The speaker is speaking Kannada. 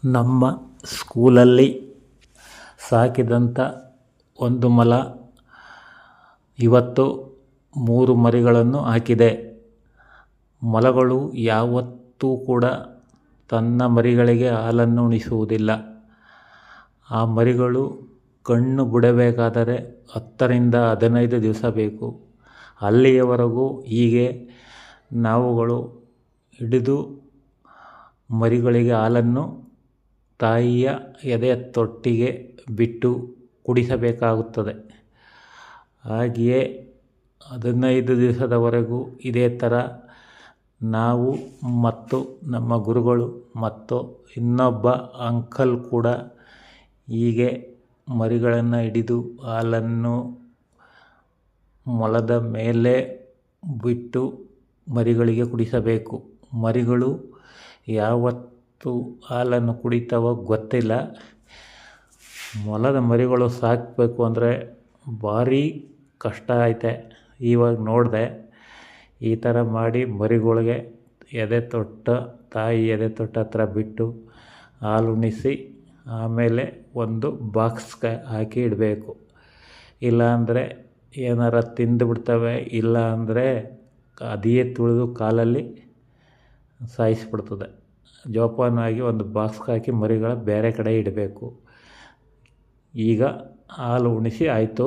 ನಮ್ಮ ಸ್ಕೂಲಲ್ಲಿ ಸಾಕಿದಂಥ ಒಂದು ಮೊಲ ಇವತ್ತು 3 ಮರಿಗಳನ್ನು ಹಾಕಿದೆ. ಮೊಲಗಳು ಯಾವತ್ತೂ ಕೂಡ ತನ್ನ ಮರಿಗಳಿಗೆ ಹಾಲನ್ನು ಉಣಿಸುವುದಿಲ್ಲ. ಆ ಮರಿಗಳು ಕಣ್ಣು ಬಿಡಬೇಕಾದರೆ 10 ರಿಂದ 15 ದಿವಸ ಬೇಕು. ಅಲ್ಲಿಯವರೆಗೂ ಹೀಗೆ ನಾವುಗಳು ಹಿಡಿದು ಮರಿಗಳಿಗೆ ಹಾಲನ್ನು ತಾಯಿಯ ಎದೆಯ ತೊಟ್ಟಿಗೆ ಬಿಟ್ಟು ಕುಡಿಸಬೇಕಾಗುತ್ತದೆ. ಹಾಗೆಯೇ 15 ದಿವಸದವರೆಗೂ ಇದೇ ಥರ ನಾವು ಮತ್ತು ನಮ್ಮ ಗುರುಗಳು ಮತ್ತು ಇನ್ನೊಬ್ಬ ಅಂಕಲ್ ಕೂಡ ಹೀಗೆ ಮರಿಗಳನ್ನು ಹಿಡಿದು ಹಾಲನ್ನು ಮೊಲದ ಮೇಲೆ ಬಿಟ್ಟು ಮರಿಗಳಿಗೆ ಕುಡಿಸಬೇಕು. ಮರಿಗಳು ಯಾವತ್ತು ಹಾಲನ್ನು ಕುಡಿತಾವೋ ಗೊತ್ತಿಲ್ಲ. ಮೊಲದ ಮರಿಗಳು ಸಾಕಬೇಕು ಅಂದರೆ ಭಾರಿ ಕಷ್ಟ ಐತೆ. ಇವಾಗ ನೋಡಿದೆ, ಈ ಥರ ಮಾಡಿ ಮರಿಗಳಿಗೆ ತಾಯಿ ಎದೆ ತೊಟ್ಟ ಹತ್ರ ಬಿಟ್ಟು ಹಾಲು ಉಣಿಸಿ ಆಮೇಲೆ ಒಂದು ಬಾಕ್ಸ್ಗೆ ಹಾಕಿ ಇಡಬೇಕು. ಇಲ್ಲಾಂದರೆ ಏನಾರ ತಿಂದು ಬಿಡ್ತವೆ, ಇಲ್ಲ ಅಂದರೆ ಅದೇ ತುಳಿದು ಕಾಲಲ್ಲಿ ಸಾಯಿಸಿಬಿಡ್ತದೆ. ಜೋಪಾನವಾಗಿ ಒಂದು ಬಾಕ್ಸ್ಗೆ ಹಾಕಿ ಮರಿಗಳ ಬೇರೆ ಕಡೆ ಇಡಬೇಕು. ಈಗ ಹಾಲು ಉಣಿಸಿ ಆಯಿತು.